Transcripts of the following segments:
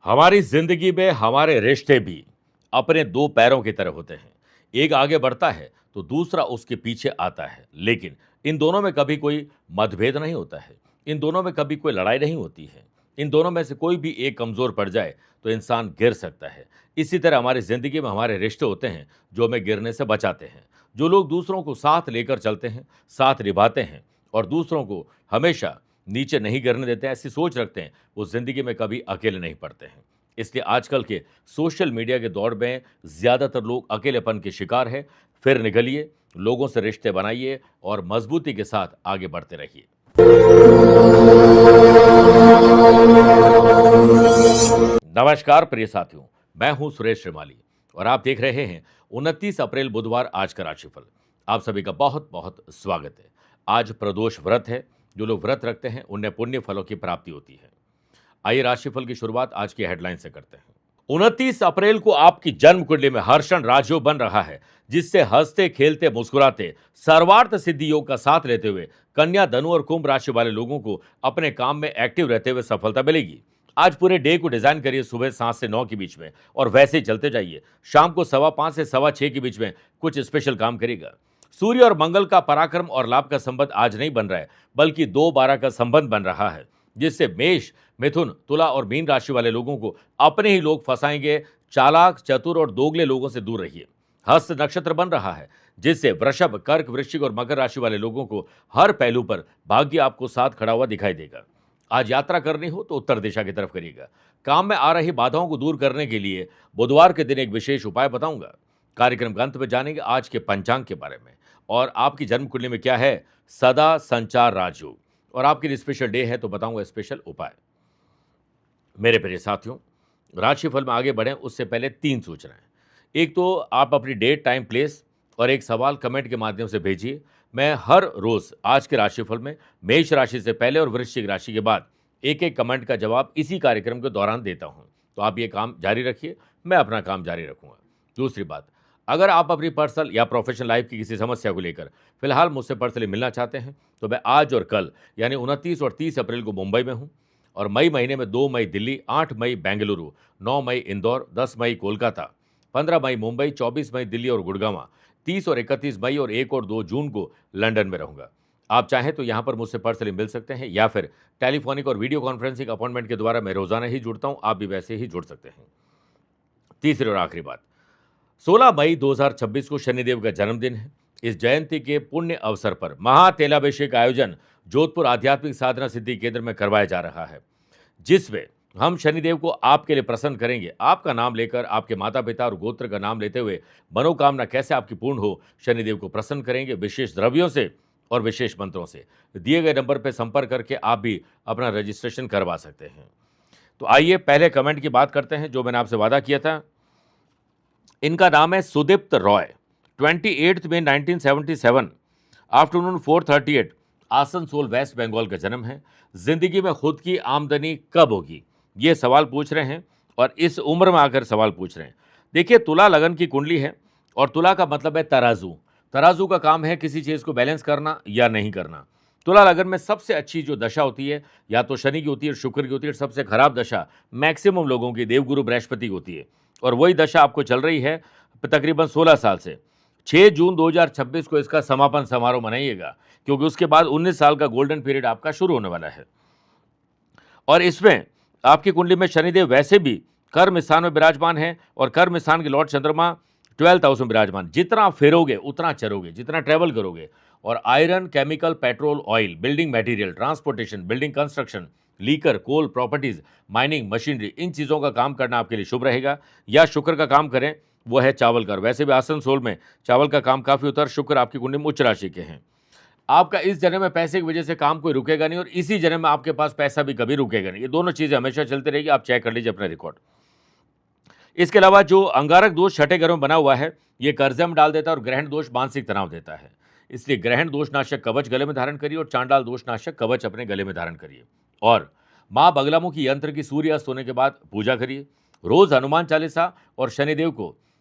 हमारी जिंदगी में हमारे रिश्ते भी अपने दो पैरों की तरह होते हैं। एक आगे बढ़ता है तो दूसरा उसके पीछे आता है, लेकिन इन दोनों में कभी कोई मतभेद नहीं होता है। इन दोनों में कभी कोई लड़ाई नहीं होती है। इन दोनों में से कोई भी एक कमजोर पड़ जाए तो इंसान गिर सकता है। इसी तरह हमारी जिंदगी में हमारे रिश्ते होते हैं जो हमें गिरने से बचाते हैं। जो लोग दूसरों को साथ लेकर चलते हैं, साथ निभाते हैं और दूसरों को हमेशा नीचे नहीं गिरने देते हैं, ऐसी सोच रखते हैं, वो जिंदगी में कभी अकेले नहीं पड़ते हैं। इसलिए आजकल के सोशल मीडिया के दौर में ज़्यादातर लोग अकेलेपन के शिकार हैं। फिर निकलिए, लोगों से रिश्ते बनाइए और मजबूती के साथ आगे बढ़ते रहिए। नमस्कार प्रिय साथियों, मैं हूं सुरेश श्रीमाली और आप देख रहे हैं 29 अप्रैल बुधवार आज का राशिफल। आप सभी का बहुत बहुत स्वागत है। आज प्रदोष व्रत है। जो लोग व्रत रखते हैं उन्हें पुण्य फलों की प्राप्ति होती है। आइए राशिफल की शुरुआत आज की हेडलाइन से करते हैं। 29 अप्रैल को आपकी जन्म कुंडली में हर्षण राजयोग बन रहा है, जिससे हंसते खेलते मुस्कुराते सर्वार्थ सिद्धि योग का साथ लेते हुए कन्या, धनु और कुंभ राशि वाले लोगों को अपने काम में एक्टिव रहते हुए सफलता मिलेगी। आज पूरे डे को डिजाइन करिए सुबह 7 से 9 के बीच में और वैसे ही चलते जाइए। शाम को 5:15 से 6:15 के बीच में कुछ स्पेशल काम करेगा। सूर्य और मंगल का पराक्रम और लाभ का संबंध आज नहीं बन रहा है, बल्कि 2-12 का संबंध बन रहा है, जिससे मेष, मिथुन, तुला और मीन राशि वाले लोगों को अपने ही लोग फंसाएंगे। चालाक, चतुर और दोगले लोगों से दूर रहिए। हस्त नक्षत्र बन रहा है, जिससे वृषभ, कर्क, वृश्चिक और मकर राशि वाले लोगों को हर पहलू पर भाग्य आपको साथ खड़ा हुआ दिखाई देगा। आज यात्रा करनी हो तो उत्तर दिशा की तरफ करिएगा। काम में आ रही बाधाओं को दूर करने के लिए बुधवार के दिन एक विशेष उपाय बताऊंगा। कार्यक्रम के अंत में जानेंगे आज के पंचांग के बारे में और आपकी जन्म कुंडली में क्या है सदा संचार राजयोग, और आपके लिए स्पेशल डे है तो बताऊंगा स्पेशल उपाय। मेरे प्रिय साथियों, राशिफल में आगे बढ़ें उससे पहले 3 सूचनाएं। एक तो आप अपनी डेट, टाइम, प्लेस और एक सवाल कमेंट के माध्यम से भेजिए। मैं हर रोज आज के राशिफल में मेष राशि से पहले और वृश्चिक राशि के बाद एक एक कमेंट का जवाब इसी कार्यक्रम के दौरान देता हूं। तो आप ये काम जारी रखिए, मैं अपना काम जारी रखूंगा। दूसरी बात, अगर आप अपनी पर्सनल या प्रोफेशनल लाइफ की किसी समस्या को लेकर फिलहाल मुझसे पर्सनली मिलना चाहते हैं तो मैं आज और कल यानी 29 और 30 अप्रैल को मुंबई में हूं, और मई महीने में 2 मई दिल्ली, 8 मई बेंगलुरु, 9 मई इंदौर, 10 मई कोलकाता, 15 मई मुंबई, 24 मई दिल्ली और गुड़गांव, 30 और 31 मई और 1 और 2 जून को लंदन में रहूंगा। आप चाहें तो यहां पर मुझसे पर्सनली मिल सकते हैं या फिर टेलीफोनिक और वीडियो कॉन्फ्रेंसिंग अपॉइंटमेंट के द्वारा मैं रोजाना ही जुड़ता हूं, आप भी वैसे ही जुड़ सकते हैं। तीसरी और आखिरी बात, 16 मई 2026 को शनिदेव का जन्मदिन है। इस जयंती के पुण्य अवसर पर महातेलाभिषेक आयोजन जोधपुर आध्यात्मिक साधना सिद्धि केंद्र में करवाया जा रहा है, जिसमें हम शनिदेव को आपके लिए प्रसन्न करेंगे। आपका नाम लेकर, आपके माता पिता और गोत्र का नाम लेते हुए मनोकामना कैसे आपकी पूर्ण हो, शनिदेव को प्रसन्न करेंगे विशेष द्रव्यों से और विशेष मंत्रों से। दिए गए नंबर पर संपर्क करके आप भी अपना रजिस्ट्रेशन करवा सकते हैं। तो आइए पहले कमेंट की बात करते हैं जो मैंने आपसे वादा किया था। इनका नाम है सुदीप्त रॉय। 28 में 1977 आफ्टरनून 4:38 आसनसोल, वेस्ट बंगाल का जन्म है। जिंदगी में खुद की आमदनी कब होगी, ये सवाल पूछ रहे हैं और इस उम्र में आकर सवाल पूछ रहे हैं। देखिए, तुला लगन की कुंडली है और तुला का मतलब है तराजू। तराजू का काम है किसी चीज़ को बैलेंस करना या नहीं करना। तुला लगन में सबसे अच्छी जो दशा होती है या तो शनि की होती है, शुक्र की होती है। सबसे खराब दशा मैक्सिमम लोगों की देवगुरु बृहस्पति की होती है, और वही दशा आपको चल रही है तकरीबन 16 साल से। 6 जून 2026 को इसका समापन समारोह मनाइएगा, क्योंकि उसके बाद 19 साल का गोल्डन पीरियड आपका शुरू होने वाला है। और इसमें आपकी कुंडली में शनिदेव वैसे भी कर्म स्थान में विराजमान है और कर्म स्थान के लॉर्ड चंद्रमा 12th हाउस में विराजमान। जितना फेरोगे उतना चरोगे, जितना ट्रैवल करोगे। और iron, chemical, petrol, oil, building material, transportation, building construction, liquor, coal, properties, mining, machinery, इन चीज़ों का काम करना आपके लिए शुभ रहेगा। या शुक्र का काम करें, वो है चावल का। वैसे भी आसनसोल में चावल का काम काफ़ी होता है। शुक्र आपकी कुंडली में उच्च राशि के हैं। आपका इस जन्म में पैसे की वजह से काम कोई रुकेगा नहीं और इसी जन्म में आपके पास पैसा भी कभी रुकेगा नहीं। ये दोनों चीज़ें हमेशा चलती रहेगी। आप चेक कर लीजिए अपना रिकॉर्ड। इसके अलावा जो अंगारक दोष छठे घर में बना हुआ है, ये कर्जे में डाल देता है और ग्रहण दोष मानसिक तनाव देता है। इसलिए ग्रहण दोषनाशक कवच गले में धारण करिए और चांडाल दोषनाशक कवच अपने गले में धारण करिए। और माँ बगलामुखी यंत्र की सूर्यास्त होने के बाद पूजा करिए। रोज हनुमान चालीसा और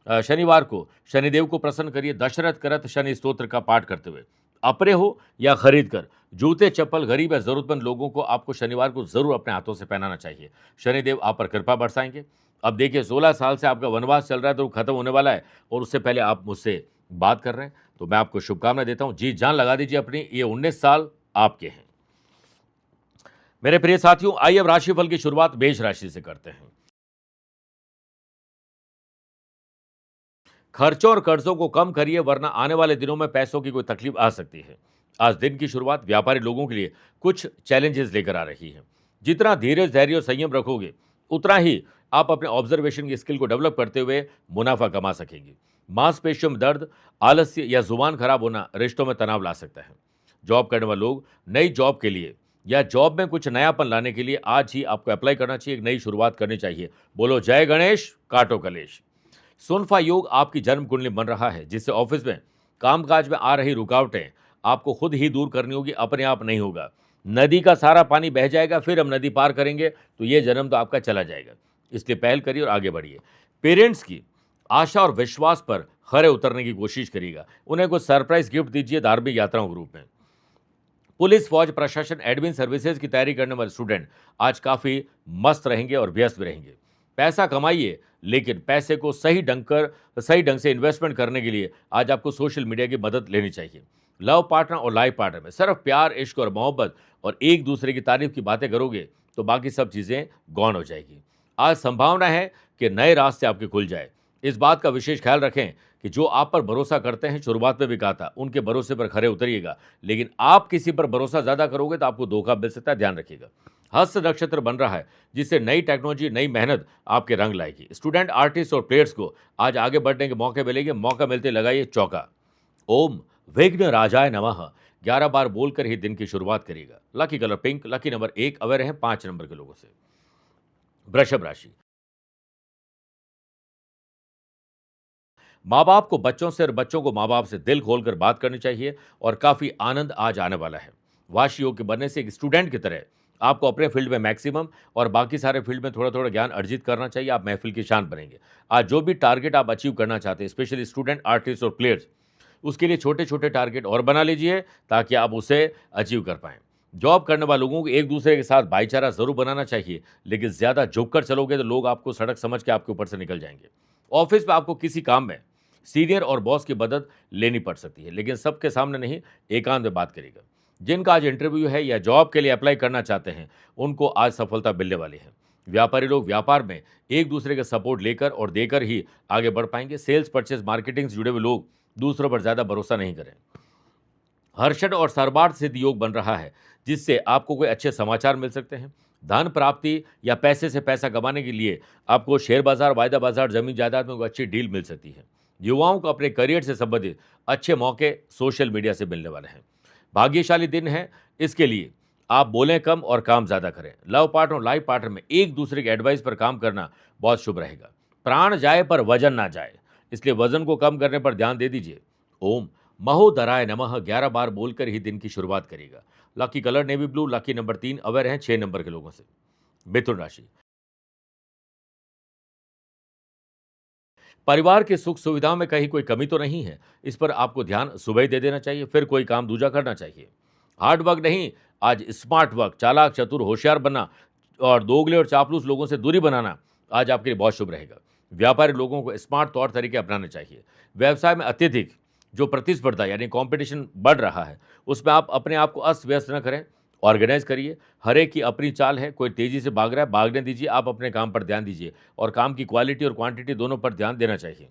शनिवार को शनिदेव को प्रसन्न करिए। दशरथ करत शनि स्तोत्र का पाठ करते हुए अपने हो या खरीद कर, जूते चप्पल गरीब या जरूरतमंद लोगों को आपको शनिवार को जरूर अपने हाथों से पहनाना चाहिए। शनिदेव आप पर कृपा बरसाएंगे। अब देखिए 16 साल से आपका वनवास चल रहा है तो वो खत्म होने वाला है और उससे पहले आप मुझसे बात कर रहे हैं, तो मैं आपको शुभकामनाएं देता हूं। जी जान लगा दीजिए अपनी, ये 19 साल आपके हैं। मेरे प्रिय साथियों, आइए अब राशिफल की शुरुआत मेष राशि से करते हैं। खर्चों और कर्जों को कम करिए, वरना आने वाले दिनों में पैसों की कोई तकलीफ आ सकती है। आज दिन की शुरुआत व्यापारी लोगों के लिए कुछ चैलेंजेस लेकर आ रही है। जितना धीरज, धैर्य और संयम रखोगे, उतना ही आप अपने ऑब्जर्वेशन की स्किल को डेवलप करते हुए मुनाफा कमा सकेंगे। मांसपेशियों में दर्द, आलस्य या जुबान खराब होना रिश्तों में तनाव ला सकता है। जॉब करने वाले लोग नई जॉब के लिए या जॉब में कुछ नयापन लाने के लिए आज ही आपको अप्लाई करना चाहिए, एक नई शुरुआत करनी चाहिए। बोलो जय गणेश, काटो कलेश। सुनफा योग आपकी जन्म कुंडली बन रहा है, जिससे ऑफिस में कामकाज में आ रही रुकावटें आपको खुद ही दूर करनी होगी, अपने आप नहीं होगा। नदी का सारा पानी बह जाएगा, फिर हम नदी पार करेंगे तो ये जन्म तो आपका चला जाएगा। इसलिए पहल करिए और आगे बढ़िए। पेरेंट्स की आशा और विश्वास पर खरे उतरने की कोशिश करिएगा। उन्हें कुछ सरप्राइज गिफ्ट दीजिए धार्मिक यात्राओं के रूप में। पुलिस, फौज, प्रशासन, एडमिन सर्विसेज की तैयारी करने वाले स्टूडेंट आज काफ़ी मस्त रहेंगे और व्यस्त भी रहेंगे। पैसा कमाइए, लेकिन पैसे को सही ढंग से इन्वेस्टमेंट करने के लिए आज आपको सोशल मीडिया की मदद लेनी चाहिए। लव पार्टनर और लाइफ पार्टनर में सिर्फ प्यार, इश्क और मोहब्बत और एक दूसरे की तारीफ की बातें करोगे तो बाकी सब चीज़ें गौण हो जाएगी। आज संभावना है कि नए रास्ते आपके खुल जाए। इस बात का विशेष ख्याल रखें कि जो आप पर भरोसा करते हैं, शुरुआत में भी कहा था, उनके भरोसे पर खरे उतरिएगा। लेकिन आप किसी पर भरोसा ज़्यादा करोगे तो आपको धोखा मिल सकता है, ध्यान रखिएगा। हस्त नक्षत्र बन रहा है, जिससे नई टेक्नोलॉजी, नई मेहनत आपके रंग लाएगी। स्टूडेंट, आर्टिस्ट और प्लेयर्स को आज आगे बढ़ने के मौके मिलेंगे। मौका मिलते लगाइए चौका। ओम विघ्न राजाय नमः 11 बार बोलकर ही दिन की शुरुआत करिएगा। Lucky colour pink, lucky number 1 aware है 5 नंबर के लोगों से। वृषभ राशि, माँ बाप को बच्चों से और बच्चों को माँ बाप से दिल खोलकर बात करनी चाहिए और काफ़ी आनंद आज आने वाला है। वाशी योग के बनने से एक स्टूडेंट की तरह आपको अपने फील्ड में मैक्सिमम और बाकी सारे फील्ड में थोड़ा थोड़ा ज्ञान अर्जित करना चाहिए। आप महफिल की शान बनेंगे। आज जो भी टारगेट आप अचीव करना चाहते हैं, स्पेशली स्टूडेंट, आर्टिस्ट और प्लेयर्स, उसके लिए छोटे छोटे टारगेट और बना लीजिए ताकि आप उसे अचीव कर पाएँ। जॉब करने वाले लोगों को एक दूसरे के साथ भाईचारा जरूर बनाना चाहिए, लेकिन ज़्यादा झुक कर चलोगे तो लोग आपको सड़क समझ के आपके ऊपर से निकल जाएंगे। ऑफिस में आपको किसी काम में सीनियर और बॉस की मदद लेनी पड़ सकती है, लेकिन सबके सामने नहीं, एकांत में बात करेगा। जिनका आज इंटरव्यू है या जॉब के लिए अप्लाई करना चाहते हैं, उनको आज सफलता मिलने वाली है। व्यापारी लोग व्यापार में एक दूसरे का सपोर्ट लेकर और देकर ही आगे बढ़ पाएंगे। सेल्स, परचेज, मार्केटिंग से जुड़े हुए लोग दूसरों पर ज़्यादा भरोसा नहीं करें। हर्षद और सर्वार्थ सिद्ध योग बन रहा है, जिससे आपको कोई अच्छे समाचार मिल सकते हैं। धन प्राप्ति या पैसे से पैसा कमाने के लिए आपको शेयर बाजार, वायदा बाजार, जमीन जायदाद में कोई अच्छी डील मिल सकती है। युवाओं को अपने करियर से संबंधित अच्छे मौके सोशल मीडिया से मिलने वाले हैं। भाग्यशाली दिन है, इसके लिए आप बोलें कम और काम ज़्यादा करें। लव पार्टनर और लाइफ पार्टनर में एक दूसरे के एडवाइस पर काम करना बहुत शुभ रहेगा। प्राण जाए पर वजन ना जाए, इसलिए वजन को कम करने पर ध्यान दे दीजिए। ओम महोदराय नमः 11 बार बोलकर ही दिन की शुरुआत करेगा। Lucky colour navy blue, lucky number 3 aware हैं 6 नंबर के लोगों से। मिथुन राशि, परिवार की सुख सुविधाओं में कहीं कोई कमी तो नहीं है, इस पर आपको ध्यान सुबह ही दे देना चाहिए, फिर कोई काम दूजा करना चाहिए। हार्ड वर्क नहीं, आज स्मार्ट वर्क, चालाक, चतुर, होशियार बनना और दोगले और चापलूस लोगों से दूरी बनाना आज आपके लिए बहुत शुभ रहेगा। व्यापारी लोगों को स्मार्ट तौर तरीके अपनाने चाहिए। व्यवसाय में अत्यधिक जो प्रतिस्पर्धा यानी कंपटीशन बढ़ रहा है, उसमें आप अपने आप को अस्त व्यस्त न करें, ऑर्गेनाइज करिए। हर एक की अपनी चाल है, कोई तेजी से भाग रहा है, भागने दीजिए, आप अपने काम पर ध्यान दीजिए और काम की क्वालिटी और क्वांटिटी दोनों पर ध्यान देना चाहिए।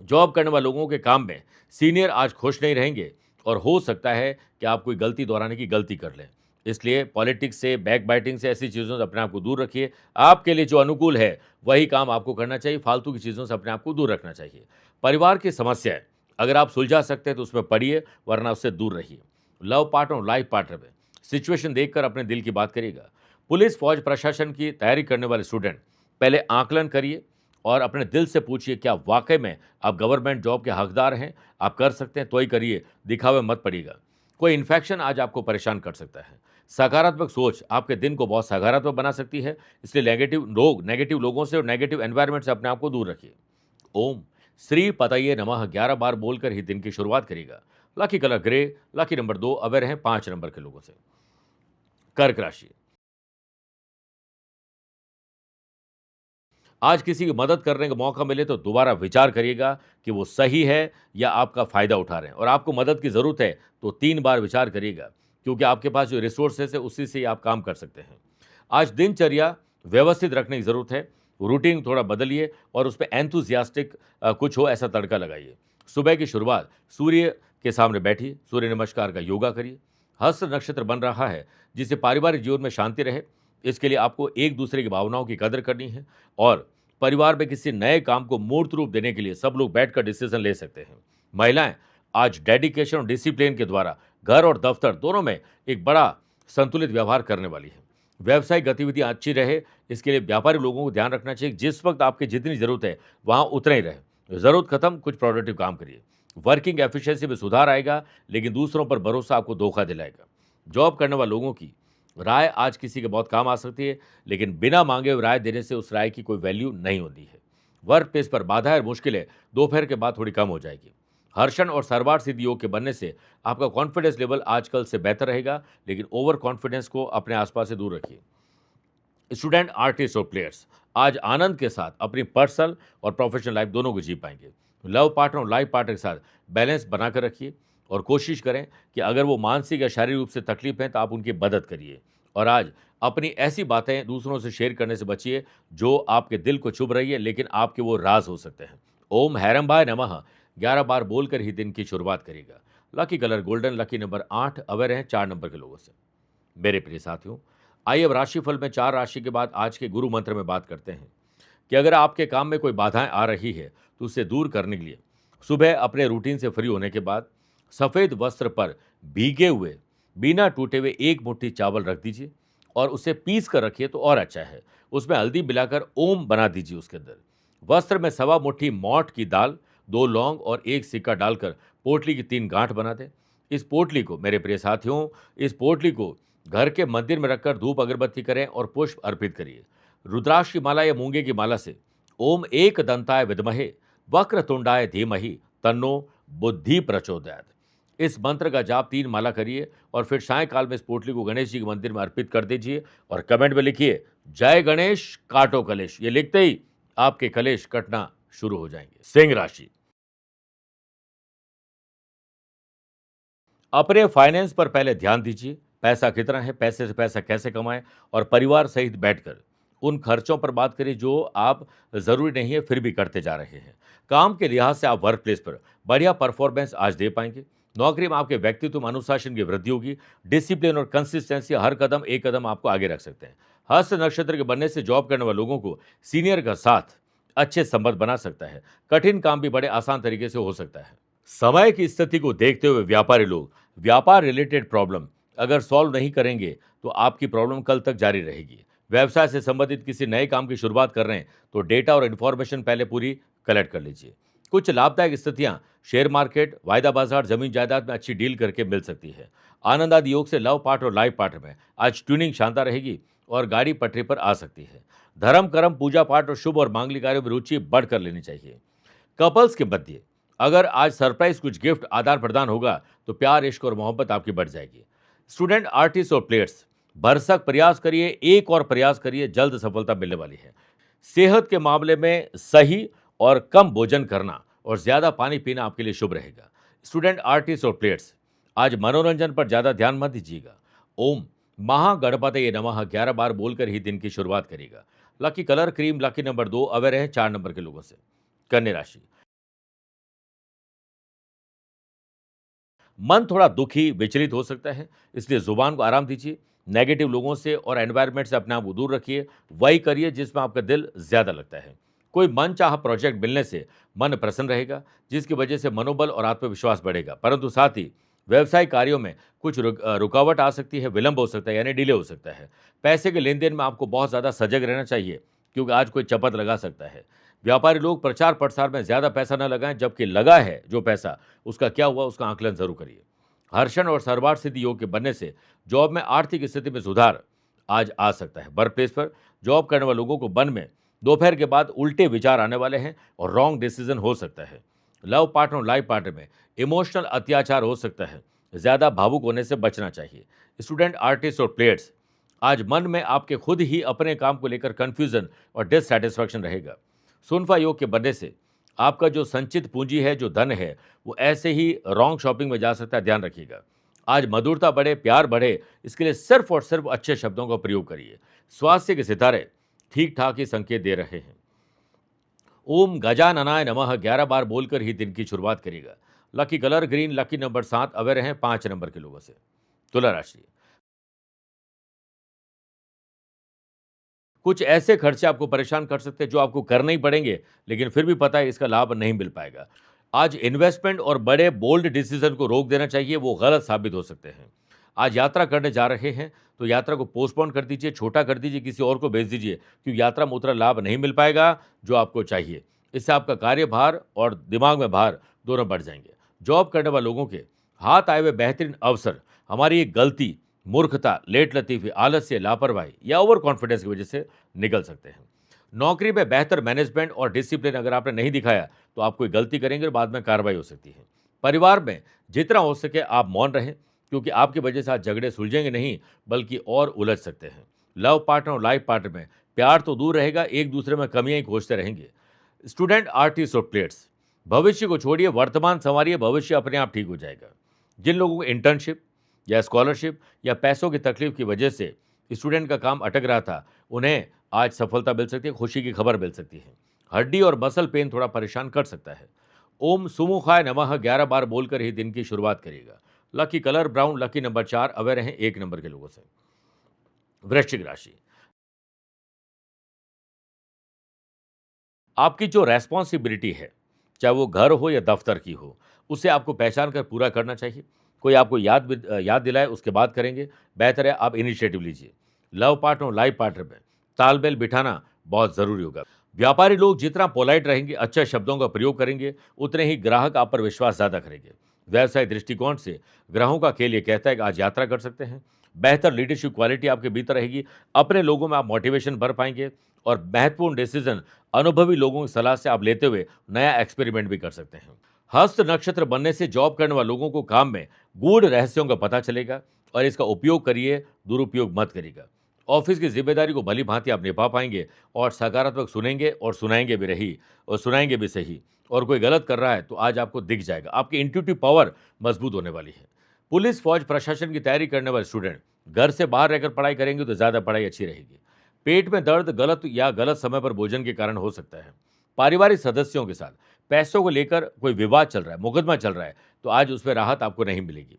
जॉब करने वाले लोगों के काम में सीनियर आज खुश नहीं रहेंगे और हो सकता है कि आप कोई गलती दोहराने की गलती कर लें। इसलिए पॉलिटिक्स से, बैक बाइटिंग से, ऐसी चीज़ों से अपने आप को दूर रखिए। आपके लिए जो अनुकूल है वही काम आपको करना चाहिए, फालतू की चीज़ों से अपने आप को दूर रखना चाहिए। परिवार की समस्याएं अगर आप सुलझा सकते हैं तो उसमें पढ़िए, वरना उससे दूर रहिए। लव पार्टनर और लाइफ पार्टनर में सिचुएशन देखकर अपने दिल की बात करिएगा। पुलिस, फौज, प्रशासन की तैयारी करने वाले स्टूडेंट पहले आकलन करिए और अपने दिल से पूछिए क्या वाकई में आप गवर्नमेंट जॉब के हकदार हैं। आप कर सकते हैं तो ही करिए, दिखावे मत पड़िएगा। कोई इन्फेक्शन आज आपको परेशान कर सकता है। सकारात्मक सोच आपके दिन को बहुत सकारात्मक बना सकती है, इसलिए नेगेटिव लोगों से और नेगेटिव एनवायरनमेंट से अपने आप को दूर रखिए। ओम श्री पतये नमः 11 बार बोलकर ही दिन की शुरुआत करिएगा। Lucky colour grey, lucky number 2 aware हैं 5 नंबर के लोगों से। कर्क राशि, आज किसी की मदद करने का मौका मिले तो दोबारा विचार करिएगा कि वो सही है या आपका फायदा उठा रहे हैं, और आपको मदद की जरूरत है तो 3 बार विचार करिएगा, क्योंकि आपके पास जो रिसोर्सेस है उसी से ही आप काम कर सकते हैं। आज दिनचर्या व्यवस्थित रखने की जरूरत है, रूटीन थोड़ा बदलिए और उस पर एंथुजियास्टिक कुछ हो ऐसा तड़का लगाइए। सुबह की शुरुआत सूर्य के सामने बैठिए, सूर्य नमस्कार का योगा करिए। हस्त नक्षत्र बन रहा है, जिससे पारिवारिक जीवन में शांति रहे, इसके लिए आपको एक दूसरे की भावनाओं की कदर करनी है, और परिवार में किसी नए काम को मूर्त रूप देने के लिए सब लोग बैठकर डिसीजन ले सकते हैं। महिलाएं आज डेडिकेशन और डिसिप्लिन के द्वारा घर और दफ्तर दोनों में एक बड़ा संतुलित व्यवहार करने वाली है। व्यावसायिक गतिविधियां अच्छी रहे, इसके लिए व्यापारी लोगों को ध्यान रखना चाहिए, जिस वक्त आपकी जितनी जरूरत है वहां उतना ही रहे, जरूरत खत्म कुछ प्रोडक्टिव काम करिए। वर्किंग एफिशिएंसी में सुधार आएगा, लेकिन दूसरों पर भरोसा आपको धोखा दिलाएगा। जॉब करने वाले लोगों की राय आज किसी के बहुत काम आ सकती है, लेकिन बिना मांगे हुए राय देने से उस राय की कोई वैल्यू नहीं होती है। वर्क प्लेस पर बाधाएं और मुश्किलें दोपहर के बाद थोड़ी कम हो जाएगी। हर्षण और सर्वार्थ सिद्धि योग के बनने से आपका कॉन्फिडेंस लेवल आजकल से बेहतर रहेगा, लेकिन ओवर कॉन्फिडेंस को अपने आसपास से दूर रखिए। स्टूडेंट, आर्टिस्ट और प्लेयर्स आज आनंद के साथ अपनी पर्सनल और प्रोफेशनल लाइफ दोनों को जी पाएंगे। लव पार्टनर और लाइफ पार्टनर के साथ बैलेंस बनाकर रखिए, और कोशिश करें कि अगर वो मानसिक या शारीरिक रूप से तकलीफ हैं तो आप उनकी मदद करिए। और आज अपनी ऐसी बातें दूसरों से शेयर करने से बचिए जो आपके दिल को चुभ रही है, लेकिन आपके वो राज हो सकते हैं। ओम हैरम्बाय नमः 11 बार बोलकर ही दिन की शुरुआत करिएगा। Lucky colour golden, lucky number 8 aware हैं 4 नंबर के लोगों से। मेरे प्रिय साथियों, आइए अब राशिफल में 4 राशि के बाद आज के गुरु मंत्र में बात करते हैं कि अगर आपके काम में कोई बाधाएं आ रही है तो उसे दूर करने के लिए सुबह अपने रूटीन से फ्री होने के बाद सफ़ेद वस्त्र पर भीगे हुए बिना टूटे हुए एक मुट्ठी चावल रख दीजिए और उसे पीस कर रखिए तो और अच्छा है। उसमें हल्दी मिलाकर ओम बना दीजिए उसके अंदर। वस्त्र में सवा मुट्ठी मोठ की दाल, 2 लौंग और 1 सिक्का डालकर पोटली की 3 गांठ बना दें। इस पोटली को, मेरे प्रिय साथियों, इस पोटली को घर के मंदिर में रखकर धूप अगरबत्ती करें और पुष्प अर्पित करिए। रुद्राक्ष की माला या मूंगे की माला से ओम एक दंताय विद्महे वक्रतुंडाय धीमहि तन्नो बुद्धि प्रचोदयात्, इस मंत्र का जाप 3 माला करिए और फिर सायंकाल में इस पोटली को गणेश जी के मंदिर में अर्पित कर दीजिए और कमेंट में लिखिए जय गणेश काटो कलेश। ये लिखते ही आपके कलेश कटना शुरू हो जाएंगे। सिंह राशि, अपने फाइनेंस पर पहले ध्यान दीजिए। पैसा कितना है, पैसे से पैसा कैसे कमाएं, और परिवार सहित बैठकर उन खर्चों पर बात करिए जो आप जरूरी नहीं है फिर भी करते जा रहे हैं। काम के लिहाज से आप वर्क प्लेस पर बढ़िया परफॉर्मेंस आज दे पाएंगे। नौकरी में आपके व्यक्तित्व में अनुशासन की वृद्धि होगी। डिसिप्लिन और कंसिस्टेंसी हर कदम एक कदम आपको आगे रख सकते हैं। हस्त नक्षत्र के बनने से जॉब करने वाले लोगों को सीनियर का साथ अच्छे संबंध बना सकता है। कठिन काम भी बड़े आसान तरीके से हो सकता है। समय की स्थिति को देखते हुए व्यापारी लोग व्यापार रिलेटेड प्रॉब्लम अगर सॉल्व नहीं करेंगे तो आपकी प्रॉब्लम कल तक जारी रहेगी। व्यवसाय से संबंधित किसी नए काम की शुरुआत कर रहे हैं तो डेटा और इन्फॉर्मेशन पहले पूरी कलेक्ट कर लीजिए। कुछ लाभदायक स्थितियां शेयर मार्केट, वायदा बाजार, जमीन जायदाद में अच्छी डील करके मिल सकती है। आनंद आदि योग से लव पार्ट और लाइफ पार्ट में आज ट्यूनिंग शानदार रहेगी और गाड़ी पटरी पर आ सकती है। धर्म कर्म, पूजा पाठ और शुभ और मांगलिक कार्यों में रुचि बढ़कर लेनी चाहिए। कपल्स के मध्य अगर आज सरप्राइज कुछ गिफ्ट आदान प्रदान होगा तो प्यार, इश्क और मोहब्बत आपकी बढ़ जाएगी। स्टूडेंट, आर्टिस्ट और प्लेयर्स भरसक प्रयास करिए, एक और प्रयास करिए, जल्द सफलता मिलने वाली है। सेहत के मामले में सही और कम भोजन करना और ज्यादा पानी पीना आपके लिए शुभ रहेगा। स्टूडेंट, आर्टिस्ट और प्लेयर्स आज मनोरंजन पर ज्यादा ध्यान मत दीजिएगा। ओम महागणपतये नमः 11 बार बोलकर ही दिन की शुरुआत करिएगा। Lucky colour cream, lucky number 2 aware है 4 नंबर के लोगों से। कन्या राशि, मन थोड़ा दुखी, विचलित हो सकता है, इसलिए जुबान को आराम दीजिए। नेगेटिव लोगों से और एनवायरनमेंट से अपने आप को दूर रखिए। वही करिए जिसमें आपका दिल ज्यादा लगता है। कोई मनचाहा प्रोजेक्ट मिलने से मन प्रसन्न रहेगा, जिसकी वजह से मनोबल और आत्मविश्वास बढ़ेगा। परंतु साथ ही व्यवसायिक कार्यों में कुछ रुकावट आ सकती है, विलंब हो सकता है, यानी डिले हो सकता है। पैसे के लेन देन में आपको बहुत ज़्यादा सजग रहना चाहिए, क्योंकि आज कोई चपत लगा सकता है। व्यापारी लोग प्रचार प्रसार में ज़्यादा पैसा न लगाएं, जबकि लगा है जो पैसा उसका क्या हुआ उसका आंकलन जरूर करिए। हर्षण और सर्वार्थ सिद्धि योग के बनने से जॉब में आर्थिक स्थिति में सुधार आज आ सकता है। वर्क प्लेस पर जॉब करने वाले लोगों को मन में दोपहर के बाद उल्टे विचार आने वाले हैं और रॉन्ग डिसीजन हो सकता है। लव पार्टनर और लाइफ पार्टनर में इमोशनल अत्याचार हो सकता है, ज़्यादा भावुक होने से बचना चाहिए। स्टूडेंट, आर्टिस्ट और प्लेयर्स, आज मन में आपके खुद ही अपने काम को लेकर कन्फ्यूजन और डिससैटिस्फैक्शन रहेगा। सुनफा योग के बनने से आपका जो संचित पूंजी है, जो धन है, वो ऐसे ही रॉन्ग शॉपिंग में जा सकता है, ध्यान रखिएगा। आज मधुरता बढ़े, प्यार बढ़े, इसके लिए सिर्फ और सिर्फ अच्छे शब्दों का प्रयोग करिए। स्वास्थ्य के सितारे ठीक ठाक ही संकेत दे रहे हैं। ओम गजाननाय नमः 11 बार बोलकर ही दिन की शुरुआत करिएगा। Lucky colour green, lucky number 7, away रहें 5 नंबर के लोगों से। तुला राशि, कुछ ऐसे खर्चे आपको परेशान कर सकते हैं जो आपको करने ही पड़ेंगे, लेकिन फिर भी पता है इसका लाभ नहीं मिल पाएगा। आज इन्वेस्टमेंट और बड़े बोल्ड डिसीजन को रोक देना चाहिए, वो गलत साबित हो सकते हैं। आज यात्रा करने जा रहे हैं तो यात्रा को पोस्टपोन कर दीजिए, छोटा कर दीजिए, किसी और को भेज दीजिए, क्योंकि यात्रा में उतना लाभ नहीं मिल पाएगा जो आपको चाहिए। इससे आपका कार्यभार और दिमाग में भार दोनों बढ़ जाएंगे। जॉब करने वाले लोगों के हाथ आए हुए बेहतरीन अवसर हमारी एक गलती, मूर्खता, लेट लतीफ़ी, आलस्य, लापरवाही या ओवर कॉन्फिडेंस की वजह से निकल सकते हैं। नौकरी में बेहतर मैनेजमेंट और डिसिप्लिन अगर आपने नहीं दिखाया तो आप कोई गलती करेंगे और बाद में कार्रवाई हो सकती है। परिवार में जितना हो सके आप मौन रहें, क्योंकि आपकी वजह से आज झगड़े सुलझेंगे नहीं बल्कि और उलझ सकते हैं। लव पार्टनर और लाइफ पार्टनर में प्यार तो दूर रहेगा, एक दूसरे में कमियां ही खोजते रहेंगे। स्टूडेंट, आर्टिस्ट और प्लेयर्स, भविष्य को छोड़िए, वर्तमान संवारिए, भविष्य अपने आप ठीक हो जाएगा। जिन लोगों को इंटर्नशिप या स्कॉलरशिप या पैसों की तकलीफ की वजह से स्टूडेंट का काम अटक रहा था, उन्हें आज सफलता मिल सकती है, खुशी की खबर मिल सकती है। हड्डी और मसल पेन थोड़ा परेशान कर सकता है। ओम सुमुखाय नमः 11 बार बोलकर ही दिन की शुरुआत करिएगा। Lucky colour brown, lucky number 4, away रहें 1 नंबर के लोगों से। वृश्चिक राशि, आपकी जो रेस्पॉन्सिबिलिटी है, चाहे वो घर हो या दफ्तर की हो, उसे आपको पहचान कर पूरा करना चाहिए। कोई आपको याद दिलाए उसके बाद करेंगे, बेहतर है आप इनिशिएटिव लीजिए। लव पार्टनर और लाइफ पार्टनर में तालमेल बिठाना बहुत ज़रूरी होगा। व्यापारी लोग जितना पोलाइट रहेंगे, अच्छे शब्दों का प्रयोग करेंगे, उतने ही ग्राहक आप पर विश्वास ज़्यादा करेंगे। व्यवसाय दृष्टिकोण से ग्राहों का खेल ये कहता है कि आज यात्रा कर सकते हैं। बेहतर लीडरशिप क्वालिटी आपके भीतर रहेगी, अपने लोगों में आप मोटिवेशन भर पाएंगे और महत्वपूर्ण डिसीजन अनुभवी लोगों की सलाह से आप लेते हुए नया एक्सपेरिमेंट भी कर सकते हैं। हस्त नक्षत्र बनने से जॉब करने वाले लोगों को काम में गूढ़ रहस्यों का पता चलेगा और इसका उपयोग करिए, दुरुपयोग मत करिएगा। ऑफिस की जिम्मेदारी को भली भांति आप निभा पाएंगे और सकारात्मक सुनेंगे और सुनाएंगे भी रही और सुनाएंगे भी सही। और कोई गलत कर रहा है तो आज आपको दिख जाएगा, आपकी इंट्यूटिव पावर मजबूत होने वाली है। पुलिस, फौज, प्रशासन की तैयारी करने वाले स्टूडेंट घर से बाहर रहकर पढ़ाई करेंगे तो ज़्यादा पढ़ाई अच्छी रहेगी। पेट में दर्द गलत या गलत समय पर भोजन के कारण हो सकता है। पारिवारिक सदस्यों के साथ पैसों को लेकर कोई विवाद चल रहा है, मुकदमा चल रहा है, तो आज उसमें राहत आपको नहीं मिलेगी।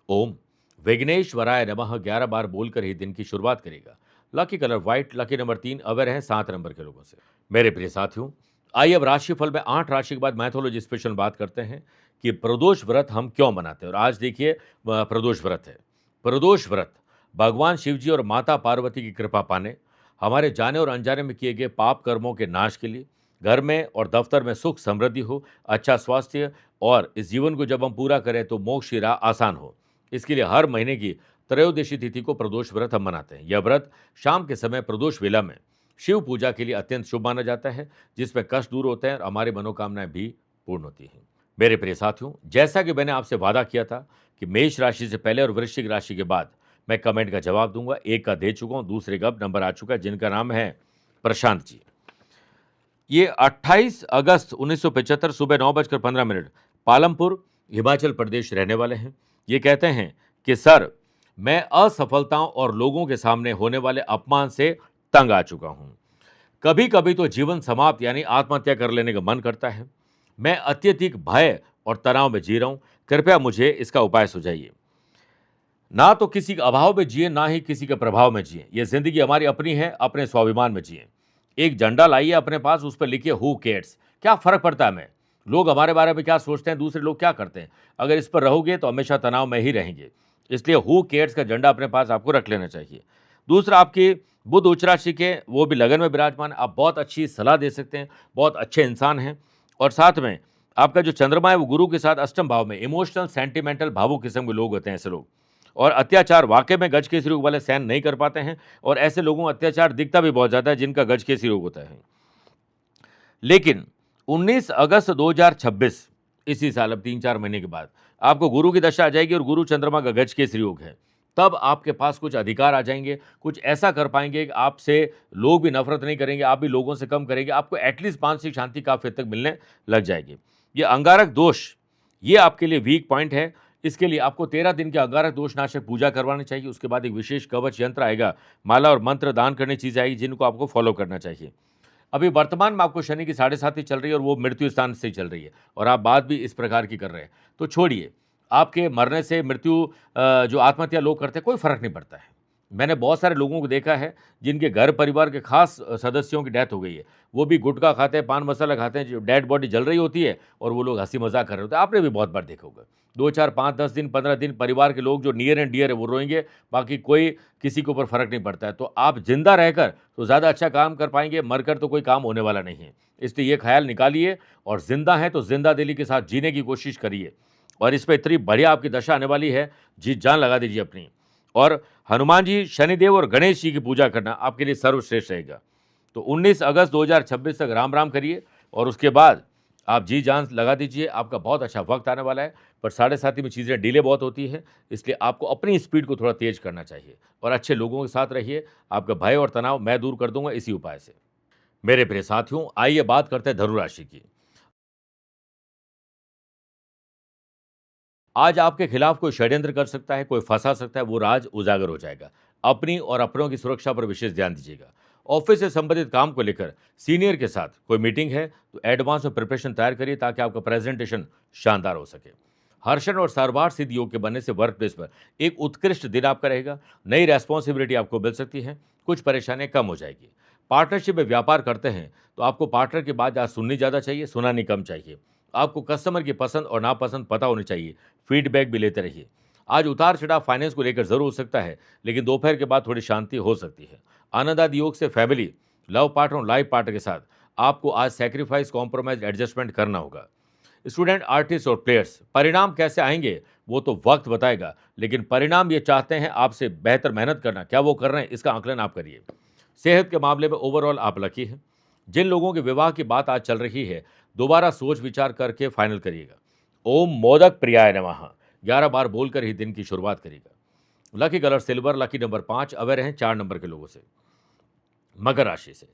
ओम विघ्नेश्वराय नमः 11 बार बोलकर ही दिन की शुरुआत करेगा। Lucky colour white, lucky number 3, away हैं 7 नंबर के लोगों से। मेरे प्रिय साथियों, आइए अब राशिफल में 8 राशि के बाद मैथोलॉजी स्पेशल बात करते हैं कि प्रदोष व्रत हम क्यों मनाते हैं। और आज देखिए प्रदोष व्रत है। प्रदोष व्रत भगवान शिव जी और माता पार्वती की कृपा पाने, हमारे जाने और अनजाने में किए गए पाप कर्मों के नाश के लिए, घर में और दफ्तर में सुख समृद्धि हो, अच्छा स्वास्थ्य और इस जीवन को जब हम पूरा करें तो मोक्ष की राह आसान हो, इसके लिए हर महीने की त्रयोदशी तिथि को प्रदोष व्रत हम मनाते हैं। यह व्रत शाम के समय प्रदोष वेला में शिव पूजा के लिए अत्यंत शुभ माना जाता है, जिसमें कष्ट दूर होते हैं और हमारी मनोकामनाएं भी पूर्ण होती हैं। मेरे प्रिय साथियों, जैसा कि मैंने आपसे वादा किया था कि मेष राशि से पहले और वृश्चिक राशि के बाद मैं कमेंट का जवाब दूंगा। एक का दे चुका हूं, दूसरे का अब नंबर आ चुका है, जिनका नाम है प्रशांत जी। ये 28 अगस्त 1975 सुबह 9:15 पालमपुर, हिमाचल प्रदेश रहने वाले हैं। ये कहते हैं कि सर, मैं असफलताओं और लोगों के सामने होने वाले अपमान से तंग आ चुका हूं। कभी कभी तो जीवन समाप्त यानी आत्महत्या कर लेने का मन करता है। मैं अत्यधिक भय और तनाव में जी रहा हूं। कृपया मुझे इसका उपाय सुझाइए। ना तो किसी के अभाव में जिए, ना ही किसी के प्रभाव में जिए। ये जिंदगी हमारी अपनी है, अपने स्वाभिमान में जिए। एक झंडा लाइए अपने पास, उस पर लिखिए हु केयर्स, क्या फर्क पड़ता है हमें, लोग हमारे बारे में क्या सोचते हैं, दूसरे लोग क्या करते हैं। अगर इस पर रहोगे तो हमेशा तनाव में ही रहेंगे। इसलिए हु केयर्स का झंडा अपने पास आपको रख लेना चाहिए। दूसरा, आपकी बुध उच्च राशि के, वो भी लगन में विराजमान, आप बहुत अच्छी सलाह दे सकते हैं, बहुत अच्छे इंसान हैं। और साथ में आपका जो चंद्रमा है वो गुरु के साथ अष्टम भाव में, इमोशनल, सेंटिमेंटल, भावुक किस्म के लोग होते हैं ऐसे लोग। और अत्याचार वाकई में गजकेसरी रोग वाले सहन नहीं कर पाते हैं, और ऐसे लोगों को अत्याचार दिखता भी बहुत ज़्यादा है जिनका गजकेसरी रोग होता है। लेकिन 19 अगस्त 2026 इसी साल अब 3-4 महीने के बाद आपको गुरु की दशा आ जाएगी और गुरु चंद्रमा का गजकेसरी योग है। तब आपके पास कुछ अधिकार आ जाएँगे, कुछ ऐसा कर पाएँगे कि आपसे लोग भी नफ़रत नहीं करेंगे, आप भी लोगों से कम करेंगे, आपको एटलीस्ट मानसिक शांति काफ़ी हद तक मिलने लग जाएगी। ये अंगारक दोष, ये आपके लिए वीक पॉइंट है। इसके लिए आपको 13 दिन के अंगारक दोषनाशक पूजा करवानी चाहिए। उसके बाद एक विशेष कवच यंत्र आएगा, माला और मंत्र दान करने चीज़ आएगी जिनको आपको फॉलो करना चाहिए। अभी वर्तमान में आपको शनि की 7.5 चल रही है और वो मृत्यु स्थान से चल रही है और आप बात भी इस प्रकार की कर रहे हैं। तो छोड़िए, आपके मरने से मृत्यु जो आत्महत्या लोग करते हैं कोई फ़र्क नहीं पड़ता है। मैंने बहुत सारे लोगों को देखा है जिनके घर परिवार के खास सदस्यों की डेथ हो गई है। वो भी गुटखा खाते हैं, पान मसाला खाते हैं, जो डेड बॉडी जल रही होती है और वो लोग हँसी मज़ाक कर रहे होते हैं। आपने भी बहुत बार देखा होगा। 2, 4, 5, 10 दिन, 15 दिन परिवार के लोग जो नियर एंड डियर है वो रोएँगे, बाकी कोई किसी के ऊपर फ़र्क नहीं पड़ता है। तो आप ज़िंदा रहकर तो ज़्यादा अच्छा काम कर पाएँगे, मरकर तो कोई काम होने वाला नहीं है। इसलिए ये ख़्याल निकालिए और ज़िंदा हैं तो ज़िंदा-दिली के साथ जीने की कोशिश करिए। और इस पे इतनी बढ़िया आपकी दशा आने वाली है, जी-जान लगा दीजिए अपनी। और हनुमान जी, शनिदेव और गणेश जी की पूजा करना आपके लिए सर्वश्रेष्ठ रहेगा। तो 19 अगस्त 2026 तक राम-राम करिए और उसके बाद आप जी-जान लगा दीजिए, आपका बहुत अच्छा वक़्त आने वाला है। पर 7:30 में चीज़ें डिले बहुत होती है, इसलिए आपको अपनी स्पीड को थोड़ा तेज़ करना चाहिए और अच्छे लोगों के साथ रहिए। आपका भय और तनाव मैं दूर कर दूँगा इसी उपाय से। मेरे प्रिय साथियों, आइए बात करते हैं धनु राशि की। आज आपके खिलाफ कोई षड्यंत्र कर सकता है, कोई फंसा सकता है, वो राज उजागर हो जाएगा। अपनी और अपनों की सुरक्षा पर विशेष ध्यान दीजिएगा। ऑफिस से संबंधित काम को लेकर सीनियर के साथ कोई मीटिंग है तो एडवांस में प्रिपरेशन तैयार करिए ताकि आपका प्रेजेंटेशन शानदार हो सके। हर्षण और सर्वार्थ सिद्ध योग के बनने से वर्क प्लेस पर एक उत्कृष्ट दिन आपका रहेगा। नई रेस्पॉन्सिबिलिटी आपको मिल सकती है, कुछ परेशानियां कम हो जाएगी। पार्टनरशिप में व्यापार करते हैं तो आपको पार्टनर की बात आज सुननी ज़्यादा चाहिए, सुनानी कम चाहिए। आपको कस्टमर की पसंद और नापसंद पता होनी चाहिए, फीडबैक भी लेते रहिए। आज उतार चढ़ाव फाइनेंस को लेकर जरूर हो सकता है, लेकिन दोपहर के बाद थोड़ी शांति हो सकती है। आनंद आदि योग से फैमिली, लव पार्टनर और लाइफ पार्टनर के साथ आपको आज सैक्रिफाइस, कॉम्प्रोमाइज, एडजस्टमेंट करना होगा। स्टूडेंट, आर्टिस्ट और प्लेयर्स, परिणाम कैसे आएंगे वो तो वक्त बताएगा, लेकिन परिणाम ये चाहते हैं आपसे बेहतर मेहनत करना। क्या वो कर रहे हैं, इसका आकलन आप करिए। सेहत के मामले में ओवरऑल आप लकी हैं। जिन लोगों के विवाह की बात आज चल रही है, दोबारा सोच विचार करके फाइनल करिएगा। ओम मोदक प्रियाय नमः 11 बार बोलकर ही दिन की शुरुआत करिएगा। Lucky colour silver, lucky number 5, aware हैं 4 नंबर के लोगों से। मकर राशि से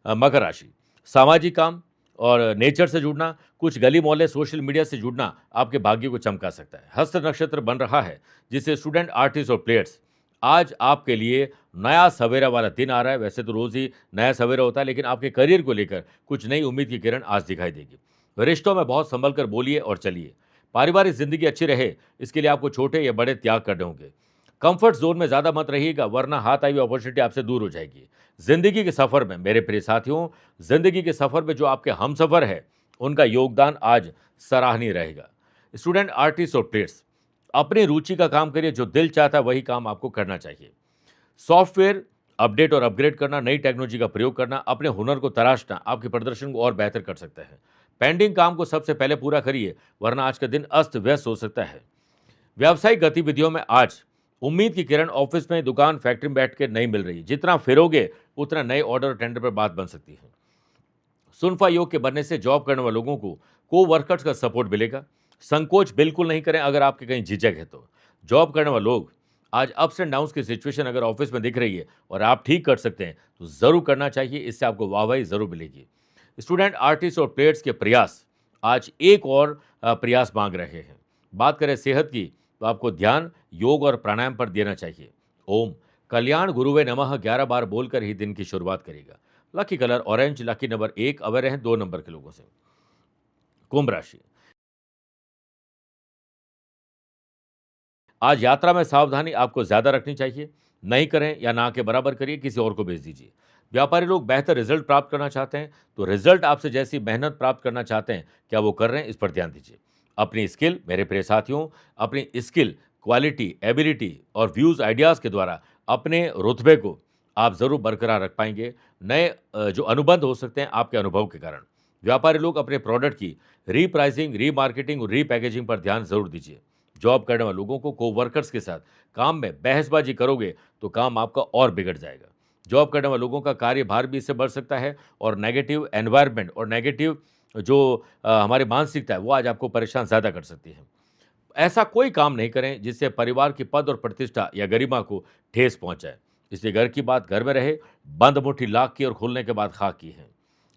मकर राशि, सामाजिक काम और नेचर से जुड़ना, कुछ गली मोहल्ले सोशल मीडिया से जुड़ना आपके भाग्य को चमका सकता है। हस्त नक्षत्र बन रहा है जिससे स्टूडेंट, आर्टिस्ट और प्लेयर्स, आज आपके लिए नया सवेरा वाला दिन आ रहा है। वैसे तो रोज ही नया सवेरा होता है, लेकिन आपके करियर को लेकर कुछ नई उम्मीद की किरण आज दिखाई देगी। रिश्तों में बहुत संभल कर बोलिए और चलिए। पारिवारिक जिंदगी अच्छी रहे, इसके लिए आपको छोटे या बड़े त्याग करने होंगे। कंफर्ट जोन में ज़्यादा मत रहिएगा, वरना हाथ आई हुई अपॉर्चुनिटी आपसे दूर हो जाएगी। जिंदगी के सफ़र में मेरे प्रिय साथियों, जिंदगी के सफ़र में जो आपके हमसफ़र है, उनका योगदान आज सराहनीय रहेगा। स्टूडेंट, आर्टिस्ट और प्लेयर्स, अपनी रुचि का काम करिए, जो दिल चाहता है वही काम आपको करना चाहिए। सॉफ्टवेयर अपडेट और अपग्रेड करना, नई टेक्नोलॉजी का प्रयोग करना, अपने हुनर को तराशना आपके प्रदर्शन को और बेहतर कर सकता है। पेंडिंग काम को सबसे पहले पूरा करिए, वरना आज का दिन अस्त व्यस्त हो सकता है। व्यावसायिक गतिविधियों में आज उम्मीद की किरण ऑफिस में, दुकान, फैक्ट्री में बैठ के नहीं मिल रही। जितना फिरोगे उतना नए ऑर्डर और टेंडर पर बात बन सकती है। सुनफा योग के बनने से जॉब करने वाले लोगों को वर्कर्स का सपोर्ट मिलेगा। संकोच बिल्कुल नहीं करें अगर आपके कहीं झिझक है तो। जॉब करने वाले लोग, आज अप्स एंड डाउन्स की सिचुएशन अगर ऑफिस में दिख रही है और आप ठीक कर सकते हैं तो ज़रूर करना चाहिए, इससे आपको वाहवाही ज़रूर मिलेगी। स्टूडेंट, आर्टिस्ट और प्लेयर्स के प्रयास आज एक और प्रयास मांग रहे हैं। बात करें सेहत की तो आपको ध्यान योग और प्राणायाम पर देना चाहिए। ओम कल्याण गुरुवे नमः 11 बार बोलकर ही दिन की शुरुआत करेगा। Lucky colour orange, lucky number 1, aware हैं 2 नंबर के लोगों से। कुंभ राशि, आज यात्रा में सावधानी आपको ज्यादा रखनी चाहिए। नहीं करें या ना के बराबर करिए, किसी और को भेज दीजिए। व्यापारी लोग बेहतर रिजल्ट प्राप्त करना चाहते हैं तो रिजल्ट आपसे जैसी मेहनत प्राप्त करना चाहते हैं, क्या वो कर रहे हैं, इस पर ध्यान दीजिए। अपनी स्किल, मेरे प्रिय साथियों, अपनी स्किल, क्वालिटी, एबिलिटी और व्यूज, आइडियाज के द्वारा अपने रुतबे को आप जरूर बरकरार रख पाएंगे। नए जो अनुबंध हो सकते हैं आपके अनुभव के कारण। व्यापारी लोग अपने प्रोडक्ट की रीप्राइसिंग, रीमार्केटिंग और रीपैकेजिंग पर ध्यान जरूर दीजिए। जॉब करने वाले लोगों को वर्कर्स के साथ काम में बहसबाजी करोगे तो काम आपका और बिगड़ जाएगा। जॉब करने वाले लोगों का कार्यभार भी इससे बढ़ सकता है और नेगेटिव एनवायरनमेंट और नेगेटिव जो हमारी मानसिकता है वो आज आपको परेशान ज़्यादा कर सकती है। ऐसा कोई काम नहीं करें जिससे परिवार की पद और प्रतिष्ठा या गरिमा को ठेस पहुंचाए। इसलिए घर की बात घर में रहे, बंद मुट्ठी लाख की और खुलने के बाद खाक की है।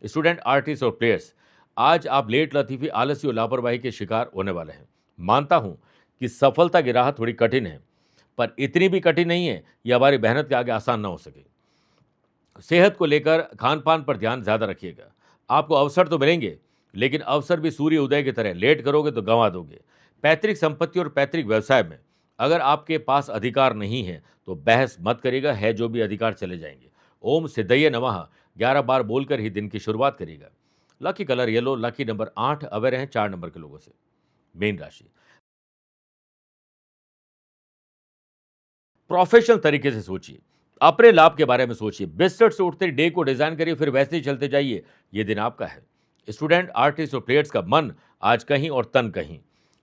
स्टूडेंट, आर्टिस्ट और प्लेयर्स, आज आप लेट लतीफ़ी, आलसी और लापरवाही के शिकार होने वाले हैं। मानता हूं कि सफलता की राह थोड़ी कठिन है, पर इतनी भी कठिन नहीं है ये हमारी मेहनत के आगे आसान ना हो सके। सेहत को लेकर खान-पान पर ध्यान ज़्यादा रखिएगा। आपको अवसर तो मिलेंगे, लेकिन अवसर भी सूर्य उदय की तरह लेट करोगे तो गंवा दोगे। पैतृक संपत्ति और पैतृक व्यवसाय में अगर आपके पास अधिकार नहीं है, तो बहस मत करिएगा, है जो भी अधिकार चले जाएंगे। ओम सिद्धये नमः 11 बार बोलकर ही दिन की शुरुआत करिएगा। Lucky colour yellow, lucky number 8, aware हैं 4 नंबर के लोगों से। मीन राशि, प्रोफेशनल तरीके से सोचिए, अपने लाभ के बारे में सोचिए, बिस्तर से उठते डे को डिजाइन करिए, फिर वैसे ही चलते जाइए। ये दिन आपका है। स्टूडेंट, आर्टिस्ट और प्लेयर्स का मन आज कहीं और तन कहीं।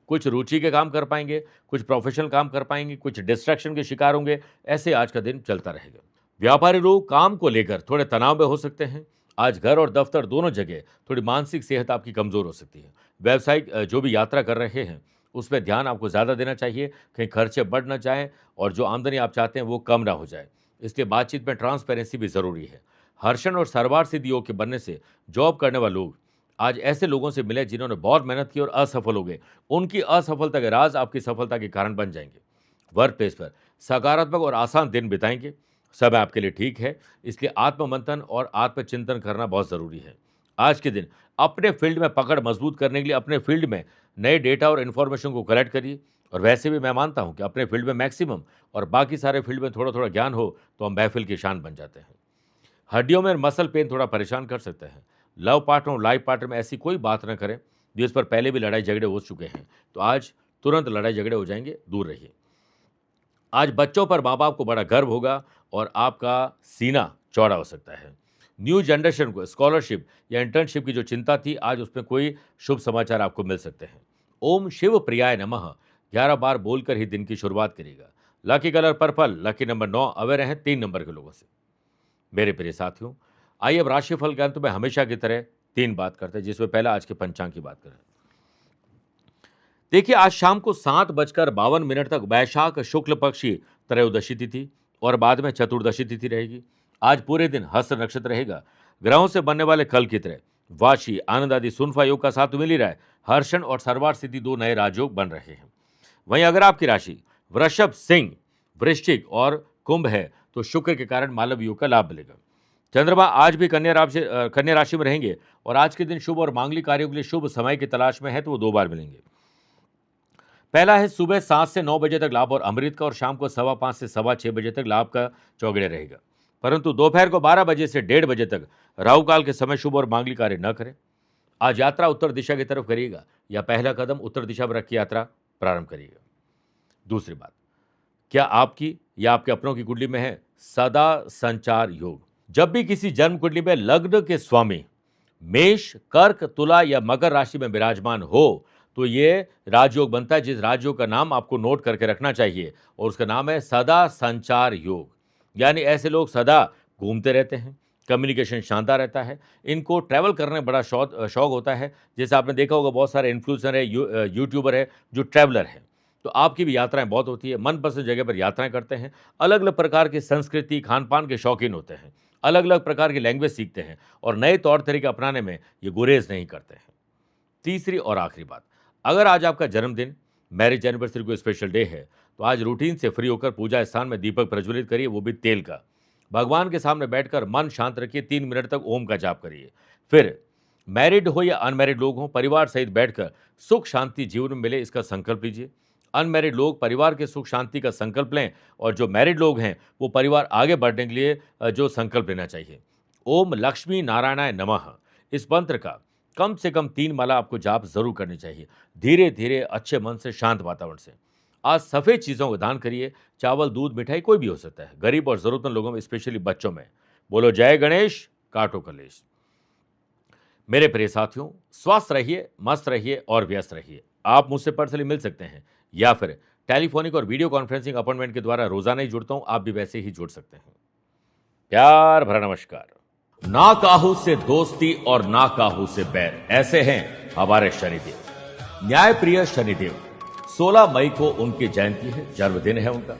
कुछ रुचि के काम कर पाएंगे, कुछ प्रोफेशनल काम कर पाएंगे, कुछ डिस्ट्रैक्शन के शिकार होंगे। ऐसे आज का दिन चलता रहेगा। व्यापारी लोग काम को लेकर थोड़े तनाव में हो सकते हैं। आज घर और दफ्तर दोनों जगह थोड़ी मानसिक सेहत आपकी कमजोर हो सकती है। व्यावसायिक जो भी यात्रा कर रहे हैं उसमें ध्यान आपको ज़्यादा देना चाहिए, कहीं खर्चे बढ़ ना जाएं और जो आमदनी आप चाहते हैं वो कम ना हो जाए। इसलिए बातचीत में ट्रांसपेरेंसी भी ज़रूरी है। हर्षण और सरवार सिद्धि योग के बनने से जॉब करने वाले लोग आज ऐसे लोगों से मिले जिन्होंने बहुत मेहनत की और असफल हो गए। उनकी असफलता के राज आपकी सफलता के कारण बन जाएंगे। वर्क प्लेस पर सकारात्मक और आसान दिन बिताएंगे। समय आपके लिए ठीक है, इसलिए आत्ममंथन और आत्मचिंतन करना बहुत ज़रूरी है। आज के दिन अपने फील्ड में पकड़ मजबूत करने के लिए अपने फील्ड में नए डेटा और इन्फॉर्मेशन को कलेक्ट करिए। और वैसे भी मैं मानता हूं कि अपने फील्ड में मैक्सिमम और बाकी सारे फील्ड में थोड़ा थोड़ा ज्ञान हो तो हम महफिल की शान बन जाते हैं। हड्डियों में मसल पेन थोड़ा परेशान कर सकते हैं। लव पार्टनर और लाइफ पार्टनर में ऐसी कोई बात न करें जिस पर पहले भी लड़ाई झगड़े हो चुके हैं, तो आज तुरंत लड़ाई झगड़े हो जाएंगे, दूर रहिए। आज बच्चों पर माँ बाप को बड़ा गर्व होगा और आपका सीना चौड़ा हो सकता है। न्यू जनरेशन को स्कॉलरशिप या इंटर्नशिप की जो चिंता थी, आज उसमें कोई शुभ समाचार आपको मिल सकते हैं। ओम शिव प्रियाय नमः 11 बार बोलकर ही दिन की शुरुआत करिएगा। Lucky colour purple, lucky number 9, aware हैं 3 नंबर के लोगों से। मेरे प्रिय साथियों, आइए अब राशिफल के अंत में हमेशा की तरह 3 बात करते हैं, जिसमें पहला आज के पंचांग की बात करें। देखिए, आज शाम को 7:52 तक वैशाख शुक्ल पक्ष की त्रयोदशी तिथि और बाद में चतुर्दशी तिथि रहेगी। आज पूरे दिन हस्त नक्षत्र रहेगा। ग्रहों से बनने वाले कल की तरह वाशी, आनंद आदि सुनफा योग का साथ मिल ही रहा है। हर्षण और सर्वार सिद्धि 2 नए राजयोग बन रहे हैं। वहीं अगर आपकी राशि वृषभ, सिंह, वृश्चिक और कुंभ है तो शुक्र के कारण मालव योग का लाभ मिलेगा। चंद्रमा आज भी कन्या राशि में रहेंगे और आज के दिन शुभ और मांगलिक कार्यों के लिए शुभ समय की तलाश में है तो वो 2 बार मिलेंगे। पहला है सुबह 7 से 9 बजे तक लाभ और अमृत का, और शाम को 5:15 से 6:15 बजे तक लाभ का चौगड़े रहेगा। परंतु दोपहर को 12 बजे से 1:30 बजे तक राहु काल के समय शुभ और मांगलिक कार्य न करें। आज यात्रा उत्तर दिशा की तरफ करिएगा या पहला कदम उत्तर दिशा में रख के यात्रा प्रारंभ करिएगा। दूसरी बात, क्या आपकी या आपके अपनों की कुंडली में है सदा संचार योग? जब भी किसी जन्म कुंडली में लग्न के स्वामी मेष, कर्क, तुला या मकर राशि में विराजमान हो तो ये राजयोग बनता है, जिस राजयोग का नाम आपको नोट करके रखना चाहिए और उसका नाम है सदा संचार योग। यानी ऐसे लोग सदा घूमते रहते हैं, कम्युनिकेशन शानदार रहता है, इनको ट्रैवल करने में बड़ा शौक होता है। जैसे आपने देखा होगा बहुत सारे इन्फ्लुएंसर है, यूट्यूबर है जो ट्रैवलर है, तो आपकी भी यात्राएं बहुत होती है, मनपसंद जगह पर यात्राएं करते हैं, अलग अलग प्रकार की संस्कृति खान पान के शौकीन होते हैं, अलग अलग प्रकार की लैंग्वेज सीखते हैं और नए तौर तरीके अपनाने में ये गुरेज नहीं करते हैं। तीसरी और आखिरी बात, अगर आज आपका जन्मदिन, मैरिज एनिवर्सरी कोई स्पेशल डे है तो आज रूटीन से फ्री होकर पूजा स्थान में दीपक प्रज्वलित करिए, वो भी तेल का। भगवान के सामने बैठकर मन शांत रखिए, 3 मिनट तक ओम का जाप करिए। फिर मैरिड हो या अनमैरिड लोग हों, परिवार सहित बैठकर सुख शांति जीवन में मिले इसका संकल्प लीजिए। अनमैरिड लोग परिवार के सुख शांति का संकल्प लें और जो मैरिड लोग हैं वो परिवार आगे बढ़ने के लिए जो संकल्प लेना चाहिए। ओम लक्ष्मी नारायणाय नमः इस मंत्र का कम से कम 3 माला आपको जाप जरूर करनी चाहिए, धीरे धीरे अच्छे मन से, शांत वातावरण से। आज सफ़ेद चीज़ों का दान करिए, चावल, दूध, मिठाई कोई भी हो सकता है, गरीब और ज़रूरतमंद लोगों में, स्पेशली बच्चों में। बोलो जय गणेश, काटो कलेश। मेरे प्रिय साथियों, स्वस्थ रहिए, मस्त रहिए और व्यस्त रहिए। आप मुझसे पर्सनली मिल सकते हैं या फिर टेलीफोनिक और वीडियो कॉन्फ्रेंसिंग अपॉइंटमेंट के द्वारा रोजाना ही जुड़ता हूं, आप भी वैसे ही जुड़ सकते हैं। प्यार भरा नमस्कार। ना काहू से दोस्ती और ना काहू से बैर, ऐसे हैं हमारे शनिदेव। न्यायप्रिय शनिदेव, 16 मई को उनकी जयंती है, जन्मदिन है उनका।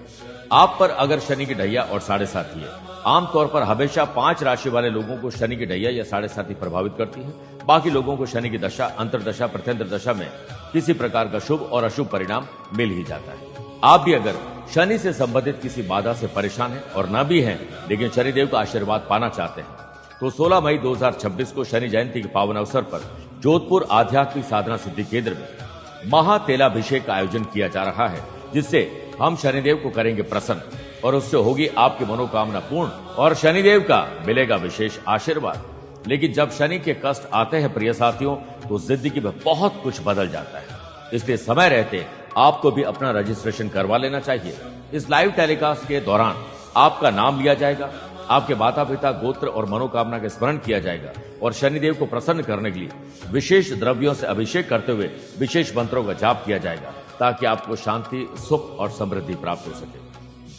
आप पर अगर शनि की ढैया और साढ़े साथी है, आमतौर पर हमेशा 5 राशि वाले लोगों को शनि की ढैया या साढ़े साथी प्रभावित करती है। बाकी लोगों को शनि की दशा, अंतरदशा, प्रत्यंतर दशा में किसी प्रकार का शुभ और अशुभ परिणाम मिल ही जाता है। आप भी अगर शनि से संबंधित किसी बाधा से परेशान हैं और न भी हैं लेकिन शनिदेव का आशीर्वाद पाना चाहते हैं तो 16 मई 2026 को शनि जयंती के पावन अवसर पर जोधपुर आध्यात्मिक साधना सिद्धि केंद्र में महातेलाभिषेक का आयोजन किया जा रहा है, जिससे हम शनिदेव को करेंगे प्रसन्न और उससे होगी आपकी मनोकामना पूर्ण और शनिदेव का मिलेगा विशेष आशीर्वाद। लेकिन जब शनि के कष्ट आते हैं प्रिय साथियों, तो जिंदगी में बहुत कुछ बदल जाता है। इसलिए समय रहते आपको भी अपना रजिस्ट्रेशन करवा लेना चाहिए। इस लाइव टेलीकास्ट के दौरान आपका नाम लिया जाएगा, आपके माता पिता, गोत्र और मनोकामना का स्मरण किया जाएगा और शनिदेव को प्रसन्न करने के लिए विशेष द्रव्यों से अभिषेक करते हुए विशेष मंत्रों का जाप किया जाएगा, ताकि आपको शांति, सुख और समृद्धि प्राप्त हो सके।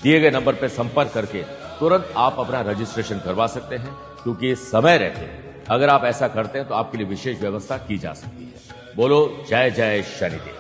दिए गए नंबर पर संपर्क करके तुरंत आप अपना रजिस्ट्रेशन करवा सकते हैं, क्योंकि समय रहते अगर आप ऐसा करते हैं तो आपके लिए विशेष व्यवस्था की जा सकती है। बोलो जय जय शनिदेव।